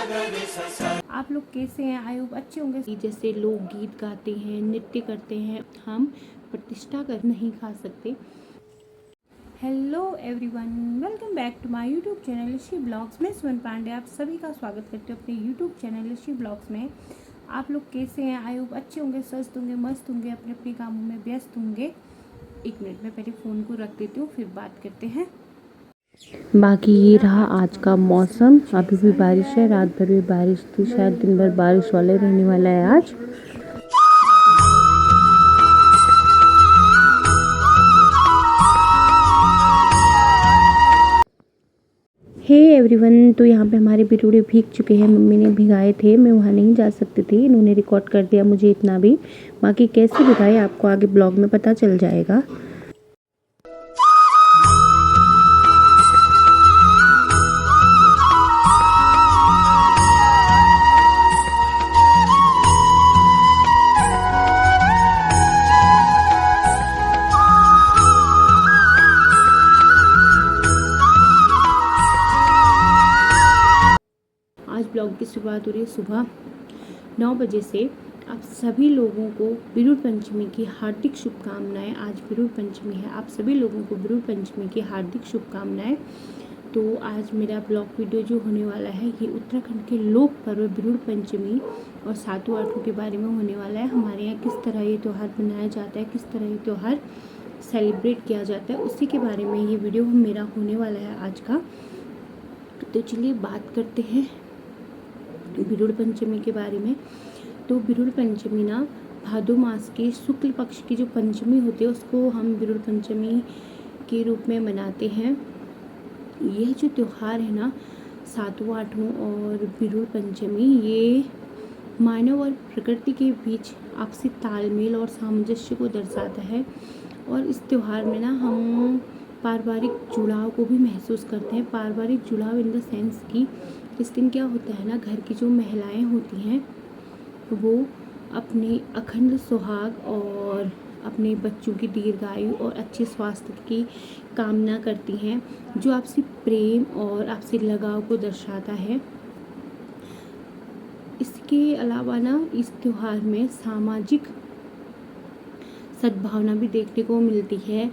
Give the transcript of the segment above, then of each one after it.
आप लोग कैसे हैं? आई होप अच्छे होंगे। जैसे लोग गीत गाते हैं, नृत्य करते हैं, हम प्रतिष्ठा कर नहीं खा सकते। Hello everyone, welcome back to my YouTube channel Rishi blogs में। सुमन पांडे आप सभी का स्वागत करते हैं अपने यूट्यूब चैनल ऋषि ब्लॉग्स में। आप लोग कैसे हैं? आई होप अच्छे होंगे, स्वस्थ होंगे, मस्त होंगे, अपने अपने कामों में व्यस्त होंगे। एक मिनट में पहले फ़ोन को रख देती हूँ, फिर बात करते हैं। बाकी ये रहा आज का मौसम। अभी भी बारिश है, रात भर भी बारिश थी, शायद दिन भर बारिश वाले रहने वाला है आज। हे एवरीवन, तो यहाँ पे हमारे बिटूड़े भीग चुके हैं। मम्मी ने भिगाए थे, मैं वहाँ नहीं जा सकती थी, इन्होंने रिकॉर्ड कर दिया मुझे इतना भी। बाकी कैसे भिगाए आपको आगे ब्लॉग में पता चल जाएगा। आज ब्लॉग की शुरुआत हो रही है सुबह 9 बजे से। आप सभी लोगों को बिरुड़ पंचमी की हार्दिक शुभकामनाएं। आज बिरुड़ पंचमी है, आप सभी लोगों को बिरुड़ पंचमी की हार्दिक शुभकामनाएं। तो आज मेरा ब्लॉग वीडियो जो होने वाला है ये उत्तराखंड के लोक पर्व बिरुड़ पंचमी और सातों आठों के बारे में होने वाला है। हमारे यहाँ किस तरह ये त्यौहार मनाया जाता है, किस तरह ये त्यौहार सेलिब्रेट किया जाता है, उसी के बारे में ये वीडियो मेरा होने वाला है आज का। तो चलिए बात करते हैं बिरुड़ पंचमी के बारे में। तो बिरुड़ पंचमी ना भादो मास के शुक्ल पक्ष की जो पंचमी होती है उसको हम बिरुड़ पंचमी के रूप में मनाते हैं। यह जो त्यौहार है ना सातों आठों और बिरुड़ पंचमी, ये मानव और प्रकृति के बीच आपसी तालमेल और सामंजस्य को दर्शाता है। और इस त्यौहार में ना हम पारिवारिक जुड़ाव को भी महसूस करते हैं। पारिवारिक जुड़ाव इन द सेंस कि इस दिन क्या होता है ना, घर की जो महिलाएं होती हैं वो अपने अखंड सुहाग और अपने बच्चों की दीर्घायु और अच्छे स्वास्थ्य की कामना करती हैं, जो आपसी प्रेम और आपसी लगाव को दर्शाता है। इसके अलावा ना इस त्यौहार में सामाजिक सद्भावना भी देखने को मिलती है।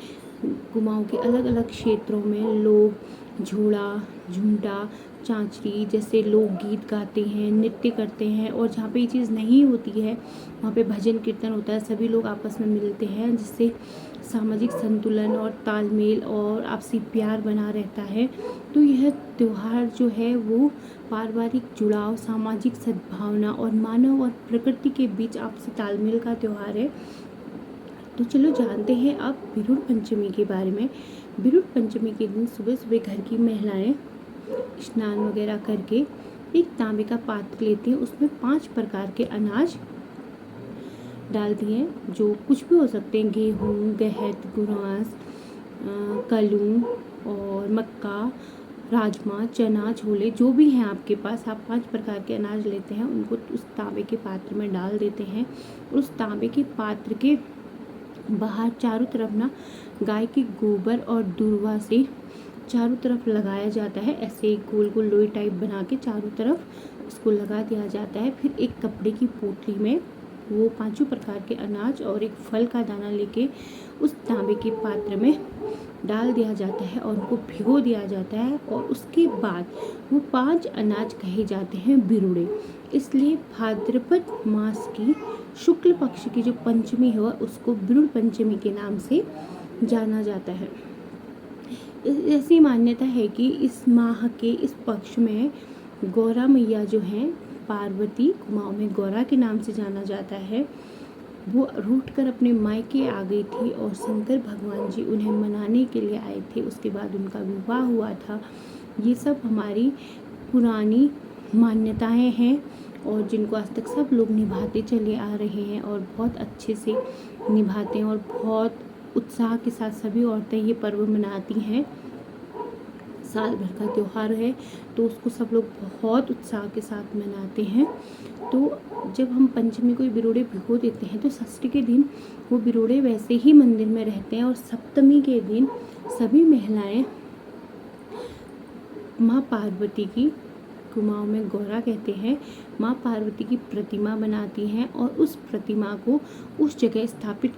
कुमाऊं के अलग अलग क्षेत्रों में लोग झोड़ा, झुमटा, चांचरी जैसे लोकगीत गाते हैं, नृत्य करते हैं। और जहाँ पे ये चीज़ नहीं होती है वहाँ पे भजन कीर्तन होता है, सभी लोग आपस में मिलते हैं, जिससे सामाजिक संतुलन और तालमेल और आपसी प्यार बना रहता है। तो यह त्यौहार जो है वो पारिवारिक जुड़ाव, सामाजिक सद्भावना और मानव और प्रकृति के बीच आपसी तालमेल का त्यौहार है। तो चलो जानते हैं अब बिरुड़ पंचमी के बारे में। बिरुड़ पंचमी के दिन सुबह सुबह घर की महिलाएं स्नान वगैरह करके एक तांबे का पात्र लेती हैं, उसमें 5 प्रकार के अनाज डालती हैं, जो कुछ भी हो सकते हैं, गेहूँ, गहत, गुरांस, कलूं और मक्का, राजमा, चना, छोले, जो भी हैं आपके पास। आप 5 प्रकार के अनाज लेते हैं, उनको उस तांबे के पात्र में डाल देते हैं। उस तांबे के पात्र के बाहर चारों तरफ ना गाय के गोबर और दूर्वा से चारों तरफ लगाया जाता है। ऐसे एक गोल गोल लोई टाइप बना के चारों तरफ उसको लगा दिया जाता है। फिर एक कपड़े की पोटली में वो 5 प्रकार के अनाज और एक फल का दाना लेके उस तांबे के पात्र में डाल दिया जाता है और उनको भिगो दिया जाता है। और उसके बाद वो 5 अनाज कहे जाते हैं बिरुड़े। इसलिए भाद्रपद मास की शुक्ल पक्ष की जो पंचमी है उसको बिरुड़ पंचमी के नाम से जाना जाता है। ऐसी मान्यता है कि इस माह के इस पक्ष में गौरा मैया जो हैं, पार्वती कुमाऊं में गौरा के नाम से जाना जाता है, वो रूठकर अपने मायके आ गई थी और शंकर भगवान जी उन्हें मनाने के लिए आए थे। उसके बाद उनका विवाह हुआ था। ये सब हमारी पुरानी मान्यताएं हैं और जिनको आज तक सब लोग निभाते चले आ रहे हैं और बहुत अच्छे से निभाते हैं और बहुत उत्साह के साथ सभी औरतें ये पर्व मनाती हैं। साल भर का त्यौहार है तो उसको सब लोग बहुत उत्साह के साथ मनाते हैं। तो जब हम पंचमी को बिरुड़े भिगो देते हैं तो षष्ठी के दिन वो बिरुड़े वैसे ही मंदिर में रहते हैं और सप्तमी के दिन सभी महिलाएं माँ पार्वती की कुमाऊं में गौरा कहते हैं, माँ पार्वती की प्रतिमा बनाती हैं और उस प्रतिमा को उस जगह स्थापित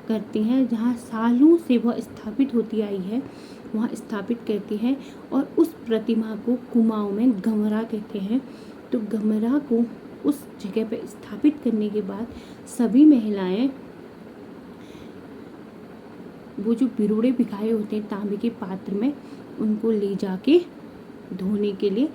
करती हैं जहाँ सालों से वह स्थापित होती आई है, वहाँ स्थापित करती हैं। और उस प्रतिमा को कुमाऊं में गमरा कहते हैं। तो गमरा को उस जगह पर स्थापित करने के बाद सभी महिलाएं वो जो बिरुड़े भिगाए होते हैं तांबे के पात्र में, उनको ले जाके धोने के लिए,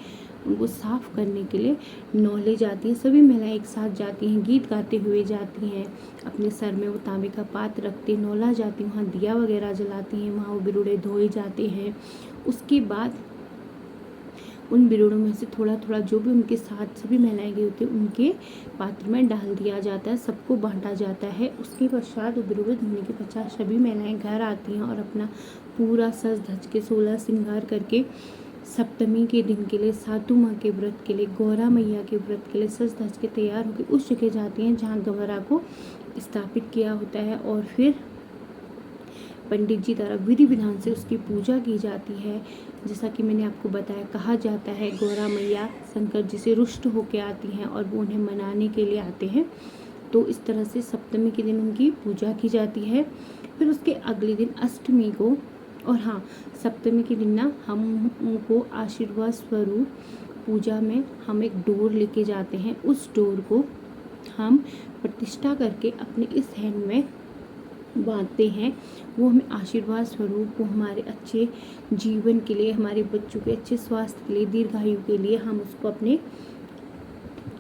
उनको साफ करने के लिए नौले जाती हैं। सभी महिलाएं एक साथ जाती हैं, गीत गाते हुए जाती हैं, अपने सर में वो तांबे का पात्र रखते नौला जाती हैं, वहाँ दिया वगैरह जलाती हैं, वहाँ वो बिरुड़े धोए जाते हैं। उसके बाद उन बिरुड़ों में से थोड़ा थोड़ा जो भी उनके साथ सभी महिलाएं गई होती हैं उनके पात्र में डाल दिया जाता है, सबको बांटा जाता है। उसके पश्चात वो बिरुड़े धोने के पश्चात सभी महिलाएं घर आती हैं और अपना पूरा सज धज के 16 श्रृंगार करके सप्तमी के दिन के लिए, सातु माँ के व्रत के लिए, गौरा मैया के व्रत के लिए सज धज के तैयार होकर उस जगह जाती हैं जहाँ गमरा को स्थापित किया होता है। और फिर पंडित जी द्वारा विधि विधान से उसकी पूजा की जाती है। जैसा कि मैंने आपको बताया, कहा जाता है गौरा मैया शंकर जी से रुष्ट होकर आती हैं और वो उन्हें मनाने के लिए आते हैं। तो इस तरह से सप्तमी के दिन उनकी पूजा की जाती है। फिर उसके अगले दिन अष्टमी को, और हाँ, सप्तमी के दिन ना हम उनको आशीर्वाद स्वरूप पूजा में हम एक डोर लेके जाते हैं। उस डोर को हम प्रतिष्ठा करके अपने इस हैंड में बांधते हैं। वो हमें आशीर्वाद स्वरूप, वो हमारे अच्छे जीवन के लिए, हमारे बच्चों के अच्छे स्वास्थ्य के लिए, दीर्घायु के लिए हम उसको अपने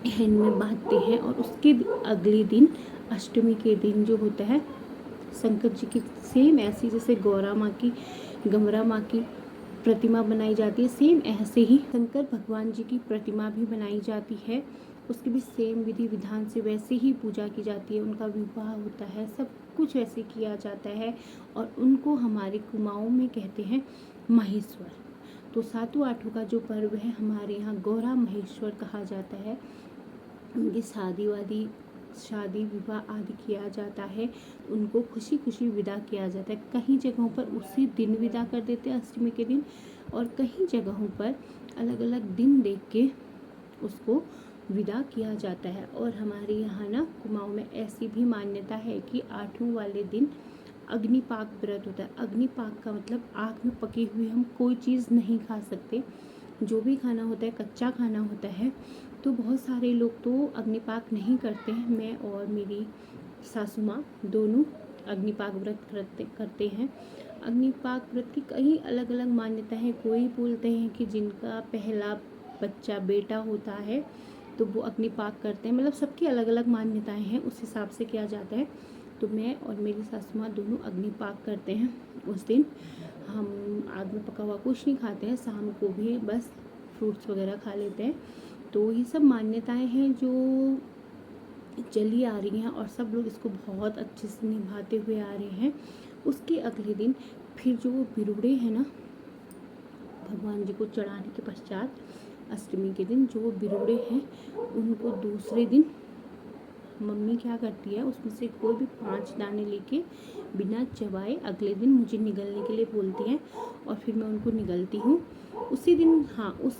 हैंड में बांधते हैं। और उसके अगले दिन अष्टमी के दिन जो होता है, शंकर जी की सेम ऐसी जैसे गौरा माँ की, गमरा माँ की प्रतिमा बनाई जाती है, सेम ऐसे ही शंकर भगवान जी की प्रतिमा भी बनाई जाती है। उसकी भी सेम विधि विधान से वैसे ही पूजा की जाती है, उनका विवाह होता है, सब कुछ वैसे किया जाता है। और उनको हमारे कुमाऊं में कहते हैं महेश्वर। तो सातों आठों का जो पर्व है हमारे यहाँ गौरा महेश्वर कहा जाता है। उनकी शादी विवाह आदि किया जाता है, उनको खुशी खुशी विदा किया जाता है। कहीं जगहों पर उसी दिन विदा कर देते हैं अष्टमी के दिन, और कहीं जगहों पर अलग अलग दिन देख के उसको विदा किया जाता है। और हमारे यहाँ ना कुमाऊं में ऐसी भी मान्यता है कि आठों वाले दिन अग्निपाक व्रत होता है। अग्निपाक का मतलब आग में पकी हुई हम कोई चीज़ नहीं खा सकते, जो भी खाना होता है कच्चा खाना होता है। तो बहुत सारे लोग तो अग्निपाक नहीं करते हैं। मैं और मेरी सासू माँ दोनों अग्निपाक व्रत करते हैं। अग्निपाक व्रत की कई अलग अलग मान्यता है। कोई बोलते हैं कि जिनका पहला बच्चा बेटा होता है तो वो अग्निपाक करते हैं, मतलब सबकी अलग अलग मान्यताएं हैं, उस हिसाब से किया जाता है। तो मैं और मेरी सासू माँ दोनों अग्निपाक करते हैं। उस दिन हम आग में पका हुआ कुछ नहीं खाते हैं, शाम को भी बस फ्रूट्स वगैरह खा लेते हैं। तो ये सब मान्यताएं हैं जो चली आ रही हैं और सब लोग इसको बहुत अच्छे से निभाते हुए आ रहे हैं। उसके अगले दिन फिर जो वो बिरुड़े हैं ना भगवान जी को चढ़ाने के पश्चात, अष्टमी के दिन जो बिरुड़े हैं उनको दूसरे दिन मम्मी क्या करती है, उसमें से कोई भी 5 दाने लेके बिना चबाए अगले दिन मुझे निगलने के लिए बोलती हैं और फिर मैं उनको निगलती हूँ। उसी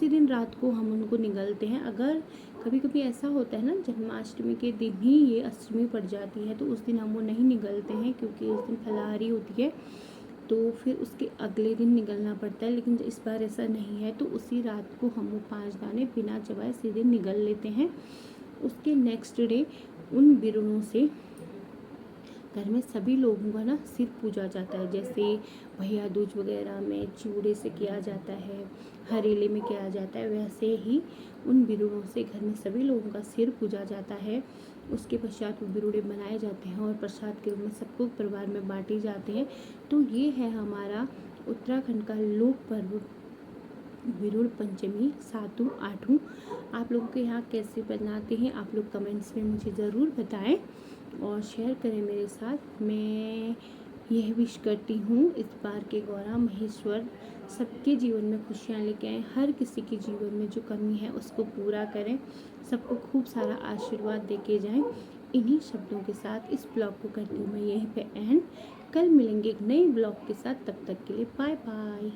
दिन रात को हम उनको निगलते हैं। अगर कभी कभी ऐसा होता है ना, जन्माष्टमी के दिन ही ये अष्टमी पड़ जाती है तो उस दिन हम वो नहीं निगलते हैं, क्योंकि उस दिन फलाहारी होती है, तो फिर उसके अगले दिन निगलना पड़ता है। लेकिन इस बार ऐसा नहीं है, तो उसी रात को हम वो 5 दाने बिना चबाए सीधे निगल लेते हैं। उसके नेक्स्ट डे उन बिरुड़ों से घर में सभी लोगों का ना सिर पूजा जाता है। जैसे भैया दूज वगैरह में चूड़े से किया जाता है, हरेले में किया जाता है, वैसे ही उन बिरुड़ों से घर में सभी लोगों का सिर पूजा जाता है। उसके पश्चात वो बिरुड़े बनाए जाते हैं और प्रसाद के रूप में सबको परिवार में बांटे जाते हैं। तो ये है हमारा उत्तराखंड का लोक पर्व बिरुड़ पंचमी, सातों आठों। आप लोगों के यहाँ कैसे बनाते हैं आप लोग कमेंट्स में मुझे ज़रूर बताएं और शेयर करें मेरे साथ। मैं यह विश करती हूँ इस बार के गौरा महेश्वर सबके जीवन में खुशियाँ लेके आएँ, हर किसी के जीवन में जो कमी है उसको पूरा करें, सबको खूब सारा आशीर्वाद दे के जाएँ। इन्हीं शब्दों के साथ इस ब्लॉग को करती हूँ मैं यहीं पे एंड। कल मिलेंगे एक नए ब्लॉग के साथ, तब तक के लिए बाय बाय।